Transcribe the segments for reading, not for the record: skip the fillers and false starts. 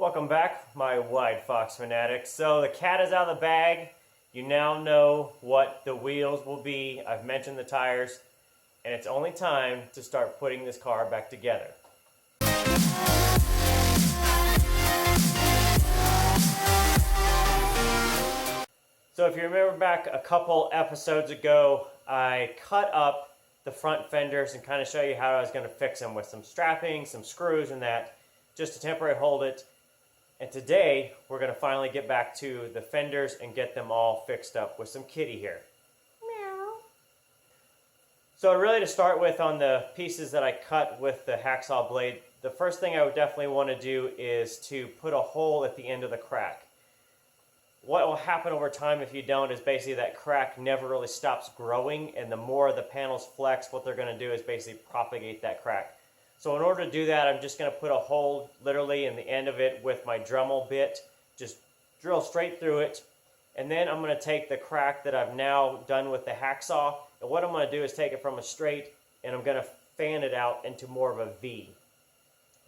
Welcome back, my WideFox fanatics. So the cat is out of the bag. You now know what the wheels will be. I've mentioned the tires, and it's only time to start putting this car back together. So if you remember back a couple episodes ago, I cut up the front fenders and kind of show you how I was going to fix them with some strapping, some screws and that, just to temporarily hold it. And today, we're going to finally get back to the fenders and get them all fixed up with some kitty hair. Meow. So really to start with, on the pieces that I cut with the hacksaw blade, the first thing I would definitely want to do is to put a hole at the end of the crack. What will happen over time if you don't is basically that crack never really stops growing, and the more the panels flex, what they're going to do is basically propagate that crack. So in order to do that, I'm just going to put a hole literally in the end of it with my Dremel bit, just drill straight through it, and then I'm going to take the crack that I've now done with the hacksaw, and what I'm going to do is take it from a straight and I'm going to fan it out into more of a V.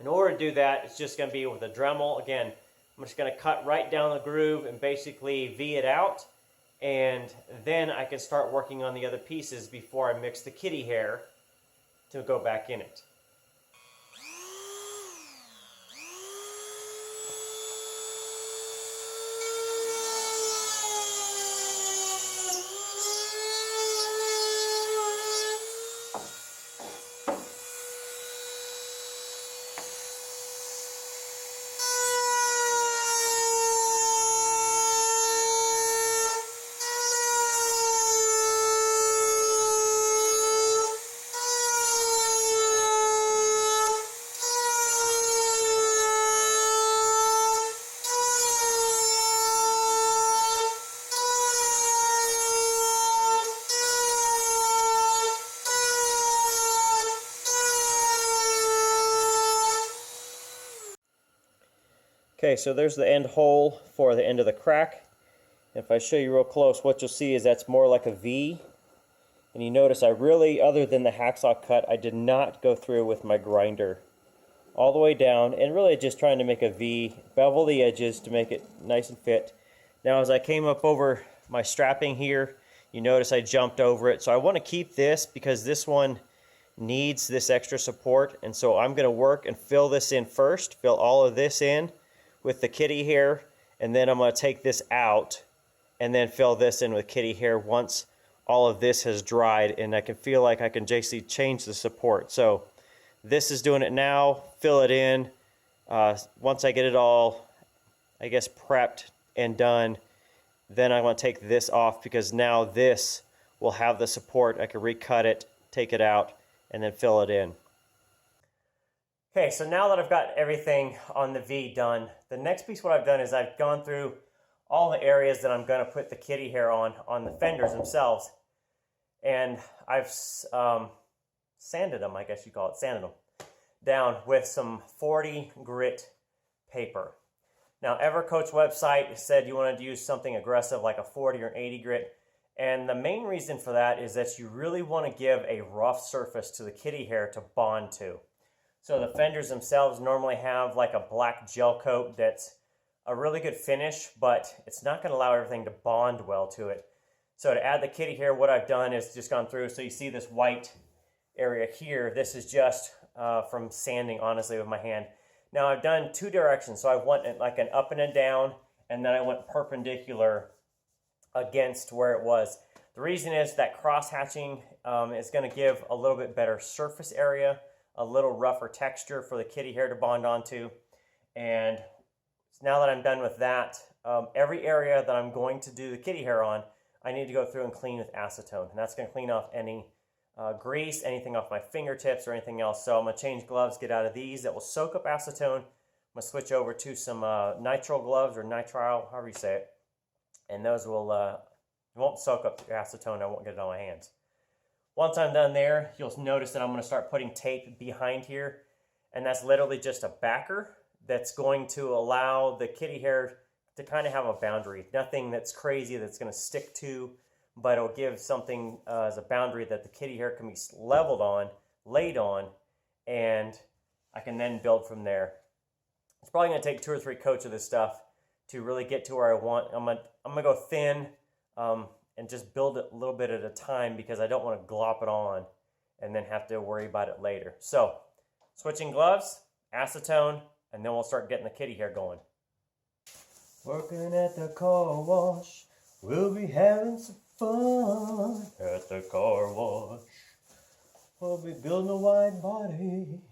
In order to do that, it's just going to be with a Dremel. Again, I'm just going to cut right down the groove and basically V it out, and then I can start working on the other pieces before I mix the kitty hair to go back in it. Okay, so there's the end hole for the end of the crack. If I show you real close, what you'll see is that's more like a V. And you notice I really, other than the hacksaw cut, I did not go through with my grinder all the way down, and really just trying to make a V, bevel the edges to make it nice and fit. Now as I came up over my strapping here, you notice I jumped over it. So I want to keep this because this one needs this extra support, and so I'm going to work and fill this in first, fill all of this in with the kitty hair, and then I'm going to take this out and then fill this in with kitty hair once all of this has dried, and I can feel like I can basically change the support. So this is doing it now, fill it in. Once I get it all, I guess, prepped and done, then I want to take this off because now this will have the support. I can recut it, take it out, and then fill it in. Okay, so now that I've got everything on the V done, the next piece what I've done is I've gone through all the areas that I'm going to put the kitty hair on the fenders themselves. And I've sanded them, I guess you call it, sanded them down with some 40 grit paper. Now Evercoat's website said you wanted to use something aggressive like a 40 or an 80 grit. And the main reason for that is that you really want to give a rough surface to the kitty hair to bond to. So the fenders themselves normally have like a black gel coat that's a really good finish, but it's not going to allow everything to bond well to it. So to add the kitty hair, what I've done is just gone through, so you see this white area here, this is just from sanding, honestly, with my hand. Now I've done two directions, so I went like an up and a down, and then I went perpendicular against where it was. The reason is that cross hatching is going to give a little bit better surface area, a little rougher texture for the kitty hair to bond onto. And now that I'm done with that, every area that I'm going to do the kitty hair on, I need to go through and clean with acetone. And that's going to clean off any grease, anything off my fingertips or anything else. So I'm going to change gloves, get out of these that will soak up acetone. I'm going to switch over to some nitrile gloves or nitrile, however you say it. And those will won't soak up the acetone. I won't get it on my hands. Once I'm done there, you'll notice that I'm going to start putting tape behind here, and that's literally just a backer that's going to allow the kitty hair to kind of have a boundary. Nothing that's crazy that's going to stick to, but it'll give something as a boundary that the kitty hair can be laid on, and I can then build from there. It's probably going to take 2 or 3 coats of this stuff to really get to where I want. I'm gonna go thin and just build it a little bit at a time because I don't want to glop it on and then have to worry about it later. So, switching gloves, acetone, and then we'll start getting the kitty hair going. Working at the car wash, we'll be having some fun at the car wash. We'll be building a wide body.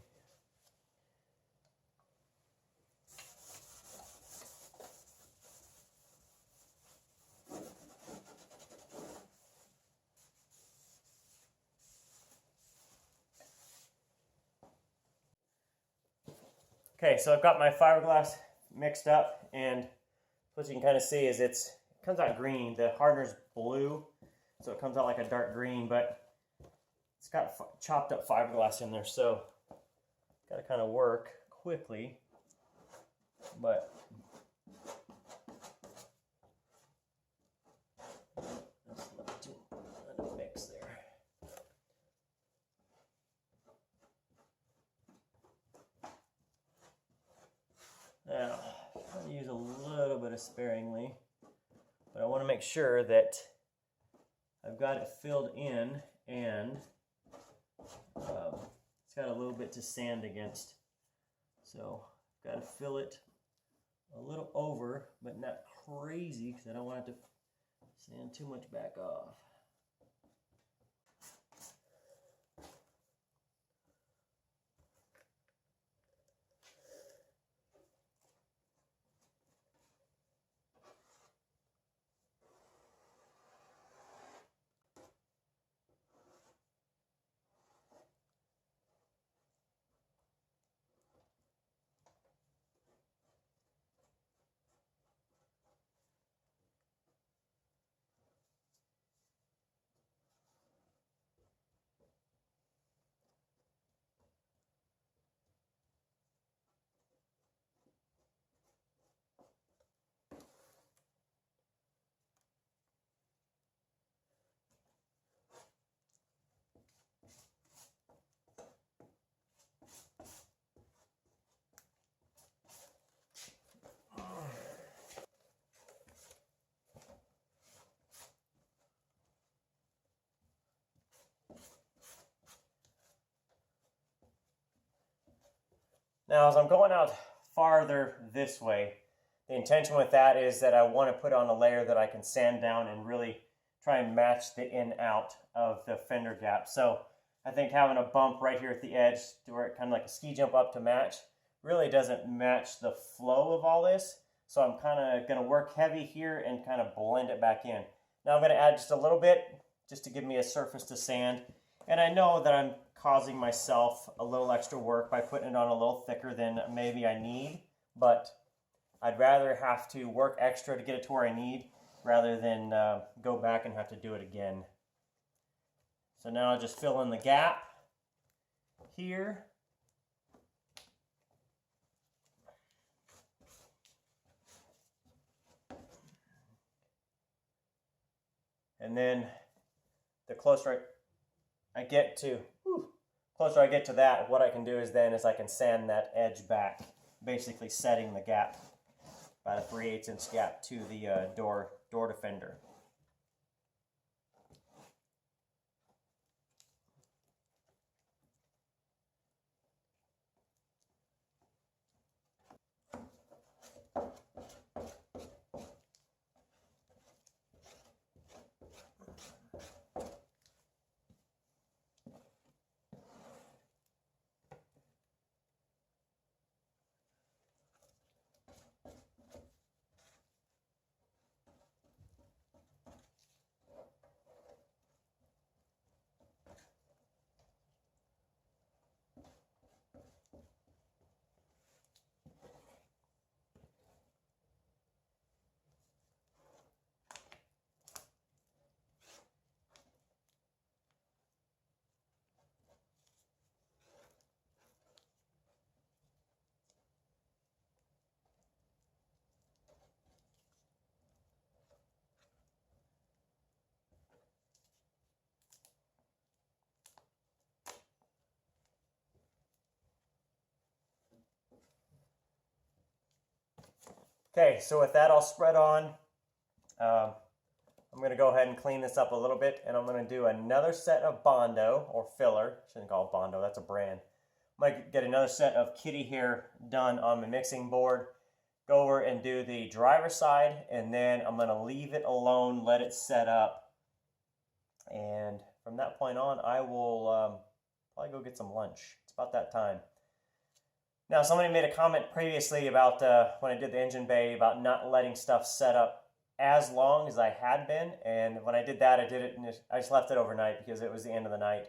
Okay, so I've got my fiberglass mixed up, and what you can kind of see is it comes out green. The hardener's blue, so it comes out like a dark green, but it's got chopped up fiberglass in there, so got to kind of work quickly, but let it mix there. Now, I'm going to use a little bit of sparingly, but I want to make sure that I've got it filled in and it's got a little bit to sand against. So, I've got to fill it a little over, but not crazy because I don't want it to sand too much back off. Now, as I'm going out farther this way, the intention with that is that I want to put on a layer that I can sand down and really try and match the in-out of the fender gap. So I think having a bump right here at the edge to where it kind of like a ski jump up to match really doesn't match the flow of all this. So I'm kind of going to work heavy here and kind of blend it back in. Now I'm going to add just a little bit just to give me a surface to sand. And I know that I'm causing myself a little extra work by putting it on a little thicker than maybe I need, but I'd rather have to work extra to get it to where I need rather than go back and have to do it again. So now I'll just fill in the gap here. And then the closer I get to that, what I can do is I can sand that edge back, basically setting the gap, about a 3/8 inch gap to the door to fender. Okay, so with that all spread on, I'm going to go ahead and clean this up a little bit, and I'm going to do another set of Bondo, or filler. Shouldn't call it Bondo, that's a brand. I might get another set of kitty hair done on my mixing board, go over and do the driver's side, and then I'm going to leave it alone, let it set up. And from that point on, I will probably go get some lunch. It's about that time. Now, somebody made a comment previously about when I did the engine bay about not letting stuff set up as long as I had been, and when I did that, I just left it overnight because it was the end of the night,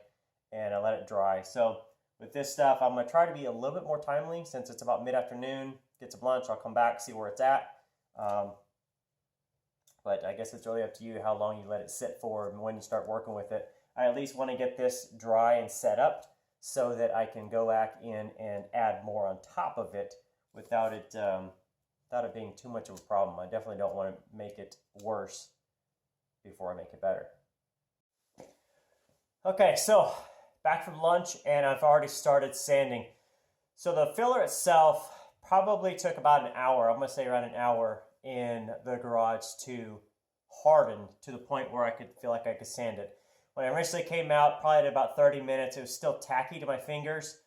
and I let it dry. So with this stuff, I'm going to try to be a little bit more timely since it's about mid-afternoon. Get some lunch, I'll come back, see where it's at. But I guess it's really up to you how long you let it sit for and when you start working with it. I at least want to get this dry and set up so that I can go back in and add more on top of it without it being too much of a problem. I definitely don't want to make it worse before I make it better. Okay, so back from lunch, and I've already started sanding. So the filler itself probably took about an hour, I'm going to say around an hour, in the garage to harden to the point where I could feel like I could sand it. When I initially came out, probably at about 30 minutes, it was still tacky to my fingers.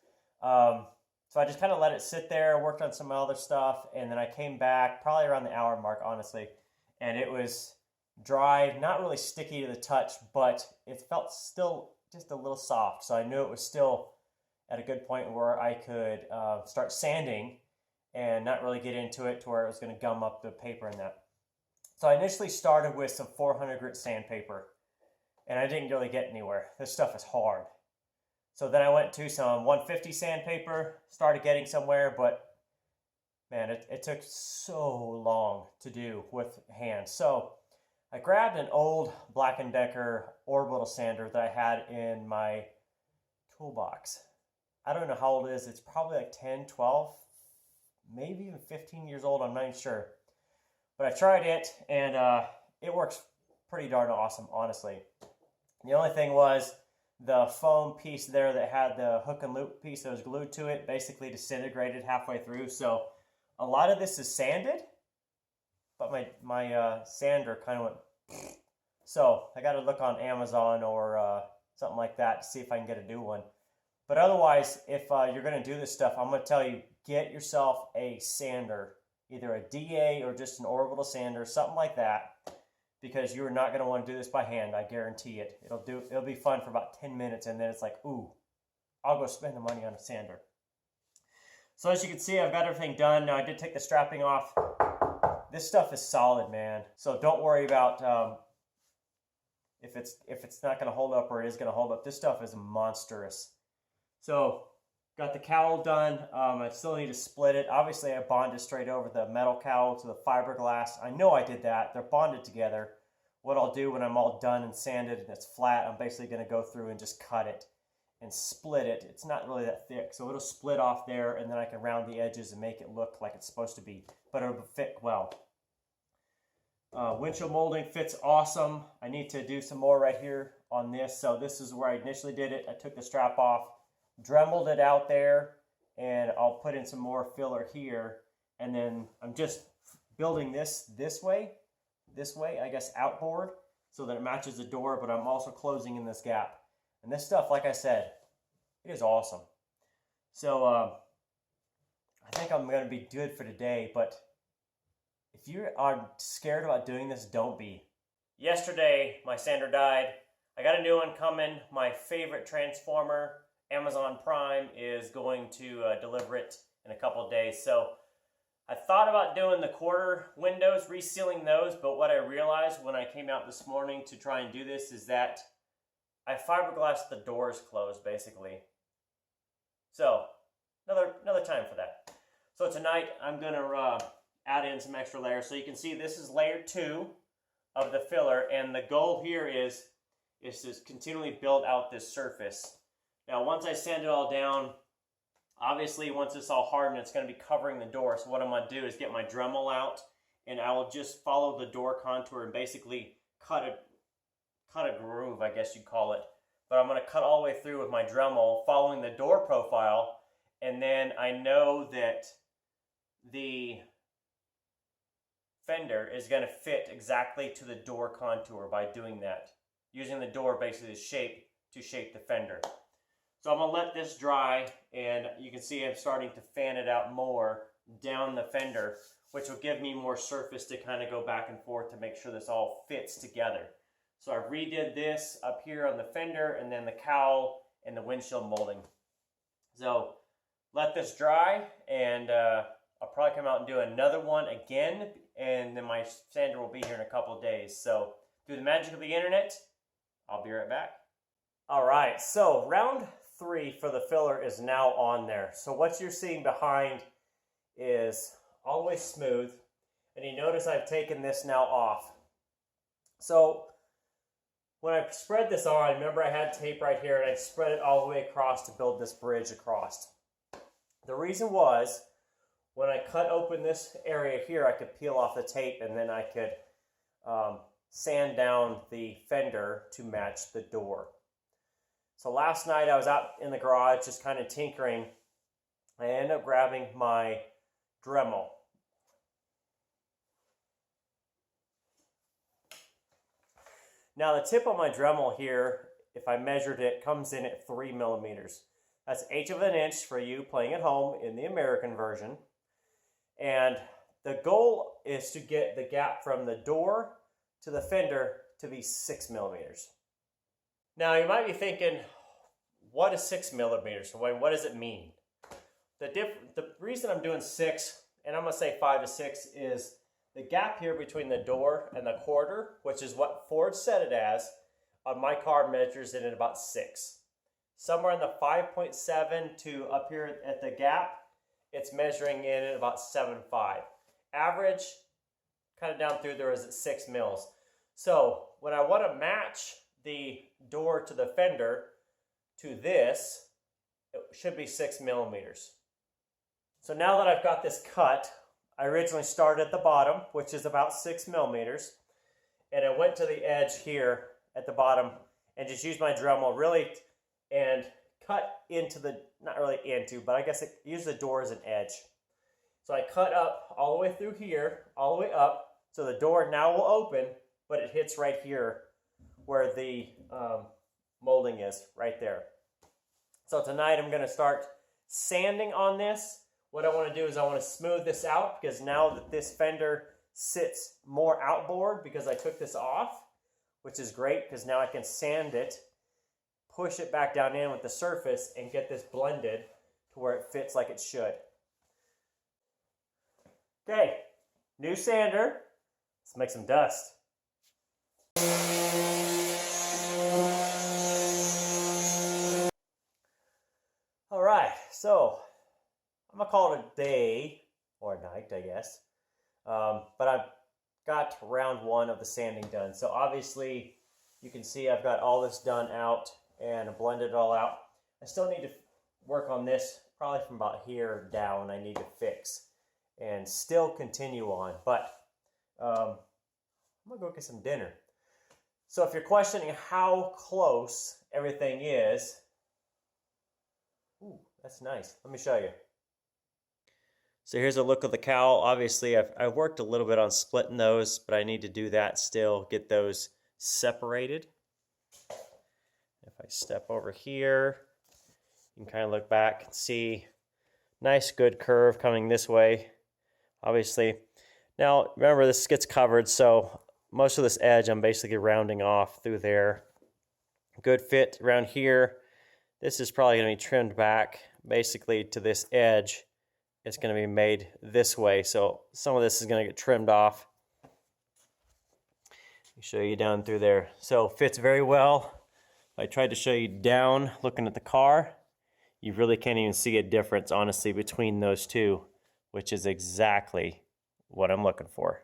So I just kind of let it sit there, worked on some other stuff, and then I came back probably around the hour mark, honestly, and it was dry, not really sticky to the touch, but it felt still just a little soft. So I knew it was still at a good point where I could start sanding and not really get into it to where it was going to gum up the paper and that. So I initially started with some 400 grit sandpaper, and I didn't really get anywhere. This stuff is hard. So then I went to some 150 sandpaper, started getting somewhere, but man, it took so long to do with hands. So I grabbed an old Black & Decker orbital sander that I had in my toolbox. I don't know how old it is. It's probably like 10, 12, maybe even 15 years old. I'm not even sure. But I tried it, and it works pretty darn awesome, honestly. The only thing was, the foam piece there that had the hook and loop piece that was glued to it basically disintegrated halfway through. So a lot of this is sanded, but my sander kind of went. So I got to look on Amazon or something like that to see if I can get a new one. But otherwise, if you're going to do this stuff, I'm going to tell you, get yourself a sander, either a DA or just an orbital sander, something like that. Because you are not going to want to do this by hand, I guarantee it. It'll be fun for about 10 minutes, and then it's like, ooh, I'll go spend the money on a sander. So as you can see, I've got everything done. Now I did take the strapping off. This stuff is solid, man. So don't worry about if it's not going to hold up or it is going to hold up. This stuff is monstrous. So got the cowl done. I still need to split it. Obviously, I bonded straight over the metal cowl to the fiberglass. I know I did that. They're bonded together. What I'll do when I'm all done and sanded and it's flat, I'm basically going to go through and just cut it and split it. It's not really that thick, so it'll split off there, and then I can round the edges and make it look like it's supposed to be, but it'll fit well. Windshield molding fits awesome. I need to do some more right here on this. So this is where I initially did it. I took the strap off, dremeled it out there, and I'll put in some more filler here, and then I'm just building this way, I guess outboard, so that it matches the door, but I'm also closing in this gap. And this stuff, like I said, it is awesome. So I think I'm going to be good for today, but if you are scared about doing this, don't be. Yesterday, my sander died. I got a new one coming. My favorite transformer, Amazon Prime, is going to deliver it in a couple of days. So I thought about doing the quarter windows, resealing those, but what I realized when I came out this morning to try and do this is that I fiberglassed the doors closed, basically. So another time for that. So tonight I'm going to add in some extra layers. So you can see this is layer 2 of the filler, and the goal here is to continually build out this surface. Now once I sand it all down, obviously once it's all hardened, it's going to be covering the door. So what I'm going to do is get my Dremel out, and I will just follow the door contour and basically cut a groove, I guess you'd call it. But I'm going to cut all the way through with my Dremel, following the door profile, and then I know that the fender is going to fit exactly to the door contour by doing that. Using the door basically to shape the fender. So I'm going to let this dry, and you can see I'm starting to fan it out more down the fender, which will give me more surface to kind of go back and forth to make sure this all fits together. So I redid this up here on the fender, and then the cowl and the windshield molding. So let this dry, and I'll probably come out and do another one again, and then my sander will be here in a couple of days. So through the magic of the internet, I'll be right back. All right, so round 3 for the filler is now on there. So what you're seeing behind is all the way smooth, and you notice I've taken this now off. So when I spread this on, remember I had tape right here, and I spread it all the way across to build this bridge across. The reason was, when I cut open this area here, I could peel off the tape, and then I could sand down the fender to match the door. So last night I was out in the garage just kind of tinkering. I ended up grabbing my Dremel. Now the tip on my Dremel here, if I measured it, comes in at 3 millimeters. That's 1/8 of an inch for you playing at home in the American version. And the goal is to get the gap from the door to the fender to be 6 millimeters. Now you might be thinking, what is 6 millimeters? What does it mean? The reason I'm doing 6, and I'm going to say 5 to 6, is the gap here between the door and the quarter, which is what Ford set it as, on my car measures it at about 6. Somewhere in the 5.7 to up here at the gap, it's measuring in at about 7.5. Average, kind of down through there, is at 6 mils. So when I want to match the door to the fender to this, it should be 6 millimeters. So now that I've got this cut, I originally started at the bottom, which is about 6 millimeters, and I went to the edge here at the bottom and just used my Dremel really and cut into the, not really into, but I guess use the door as an edge. So I cut up all the way through here, all the way up, so the door now will open, but it hits right here where the molding is, right there. So tonight I'm going to start sanding on this. What I want to do is I want to smooth this out, because now that this fender sits more outboard because I took this off, which is great because now I can sand it, push it back down in with the surface, and get this blended to where it fits like it should. Okay, new sander. Let's make some dust. All right, so I'm gonna call it a day or a night, I guess. But I've got round 1 of the sanding done. So obviously you can see I've got all this done out and blended it all out. I still need to work on this, probably from about here down. I need to fix and still continue on. But I'm gonna go get some dinner. So if you're questioning how close everything is, ooh, that's nice. Let me show you. So here's a look of the cowl. Obviously, I've worked a little bit on splitting those, but I need to do that still, get those separated. If I step over here, you can kind of look back and see nice good curve coming this way, obviously. Now, remember, this gets covered, so most of this edge I'm basically rounding off through there. Good fit around here. This is probably going to be trimmed back basically to this edge. It's going to be made this way, so some of this is going to get trimmed off. I'll show you down through there. So fits very well. If I tried to show you down looking at the car, you really can't even see a difference, honestly, between those two, which is exactly what I'm looking for.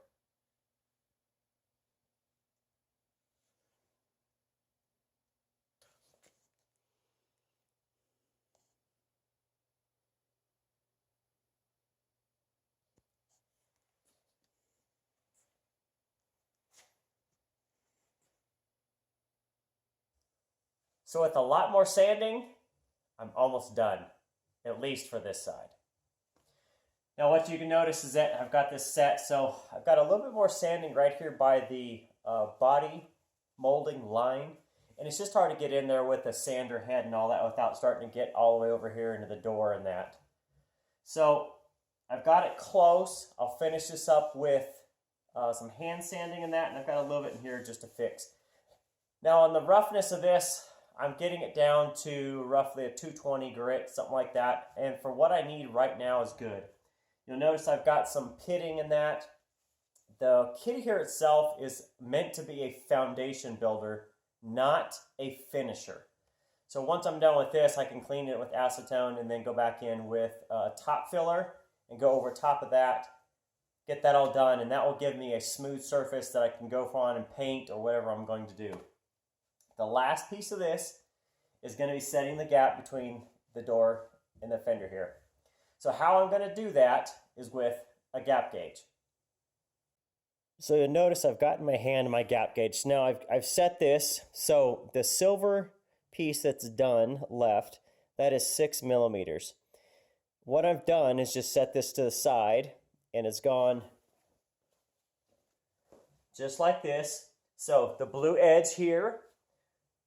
So with a lot more sanding, I'm almost done, at least for this side. Now what you can notice is that I've got this set, so I've got a little bit more sanding right here by the body molding line. And it's just hard to get in there with a sander head and all that without starting to get all the way over here into the door and that. So I've got it close. I'll finish this up with some hand sanding and that, and I've got a little bit in here just to fix. Now on the roughness of this, I'm getting it down to roughly a 220 grit, something like that. And for what I need right now is good. You'll notice I've got some pitting in that. The kitty hair itself is meant to be a foundation builder, not a finisher. So once I'm done with this, I can clean it with acetone and then go back in with a top filler and go over top of that, get that all done, and that will give me a smooth surface that I can go on and paint or whatever I'm going to do. The last piece of this is going to be setting the gap between the door and the fender here. So how I'm going to do that is with a gap gauge. So you'll notice I've got in my hand my gap gauge. So now I've set this, so the silver piece that's done left, that is 6 millimeters. What I've done is just set this to the side, and it's gone just like this. So the blue edge here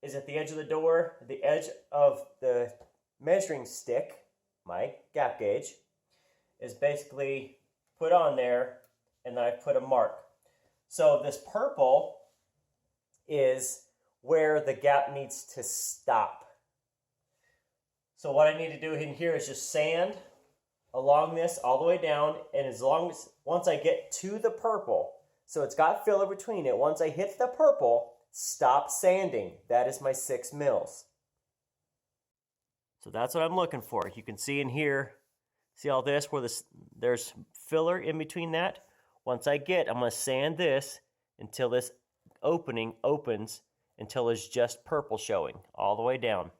is at the edge of the door. The edge of the measuring stick, my gap gauge, is basically put on there, and then I put a mark. So this purple is where the gap needs to stop. So what I need to do in here is just sand along this all the way down, and once I get to the purple, so it's got filler between it, once I hit the purple, stop sanding. That is my 6 mils. So that's what I'm looking for. You can see in here, see all this where there's filler in between that. Once I'm going to sand this until this opening opens until there's just purple showing all the way down.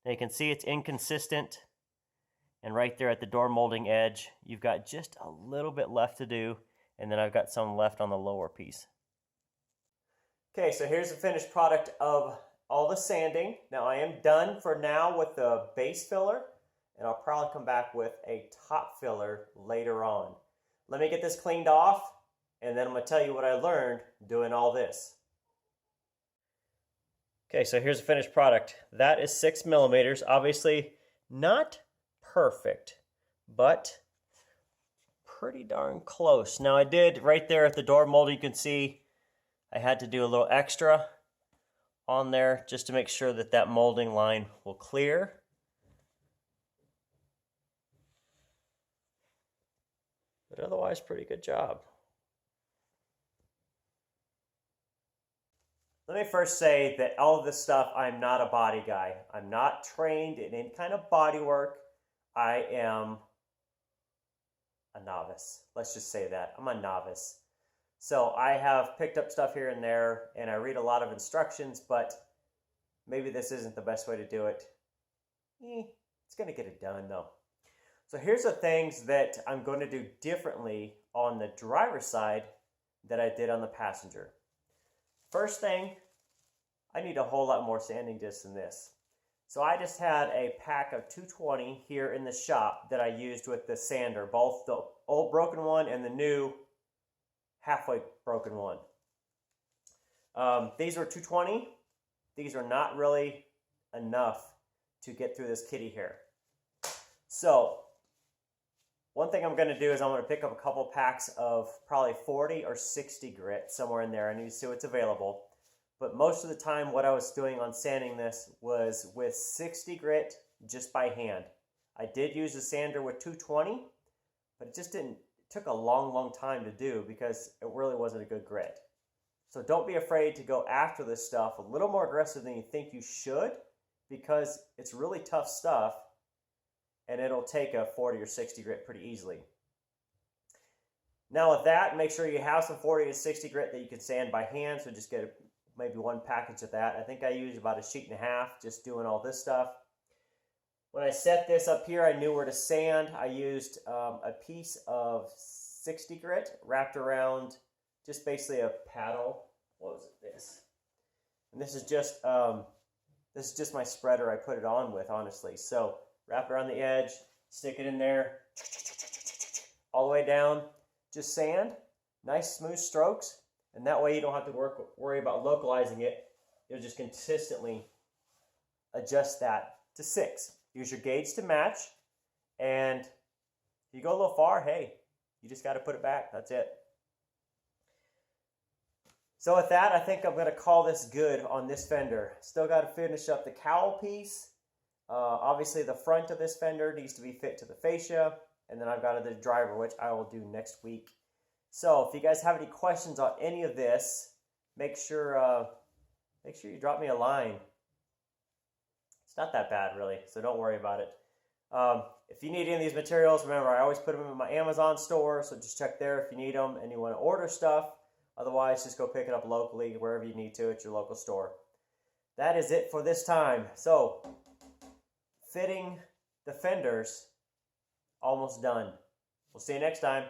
Now you can see it's inconsistent, and right there at the door molding edge, you've got just a little bit left to do, and then I've got some left on the lower piece. Okay, so here's the finished product of all the sanding. Now I am done for now with the base filler, and I'll probably come back with a top filler later on. Let me get this cleaned off, and then I'm going to tell you what I learned doing all this. Okay, so here's the finished product. That is 6 millimeters. Obviously not perfect, but pretty darn close. Now I did right there at the door mold, you can see I had to do a little extra on there just to make sure that that molding line will clear. But otherwise, pretty good job. Let me first say that all of this stuff, I'm not a body guy. I'm not trained in any kind of body work. I am a novice. Let's just say that. I'm a novice. So I have picked up stuff here and there, and I read a lot of instructions, but maybe this isn't the best way to do it. It's going to get it done, though. So here's the things that I'm going to do differently on the driver's side that I did on the passenger. First thing, I need a whole lot more sanding discs than this. So I just had a pack of 220 here in the shop that I used with the sander, both the old broken one and the new halfway broken one. These are 220. These are not really enough to get through this kitty hair. So one thing I'm going to do is I'm going to pick up a couple packs of probably 40 or 60 grit, somewhere in there. I need to see what's available. But most of the time what I was doing on sanding this was with 60 grit just by hand. I did use a sander with 220, but it took a long time to do because it really wasn't a good grit. So don't be afraid to go after this stuff a little more aggressive than you think you should, because it's really tough stuff. And it'll take a 40 or 60 grit pretty easily. Now with that, make sure you have some 40 to 60 grit that you can sand by hand, so just get maybe one package of that. I think I used about a sheet and a half just doing all this stuff. When I set this up here, I knew where to sand. I used a piece of 60 grit wrapped around just basically a paddle. What was it, this? And this is just my spreader I put it on with, honestly. So wrap it around the edge, stick it in there, all the way down, just sand, nice smooth strokes, and that way you don't have to worry about localizing it. You'll just consistently adjust that to 6. Use your gauge to match, and if you go a little far, hey, you just got to put it back. That's it. So with that, I think I'm going to call this good on this fender. Still got to finish up the cowl piece. Obviously, the front of this fender needs to be fit to the fascia, and then I've got the driver, which I will do next week. So if you guys have any questions on any of this, make sure you drop me a line. It's not that bad, really, so don't worry about it. If you need any of these materials, remember, I always put them in my Amazon store, so just check there if you need them and you want to order stuff. Otherwise, just go pick it up locally, wherever you need to at your local store. That is it for this time. So, fitting the fenders, almost done. We'll see you next time.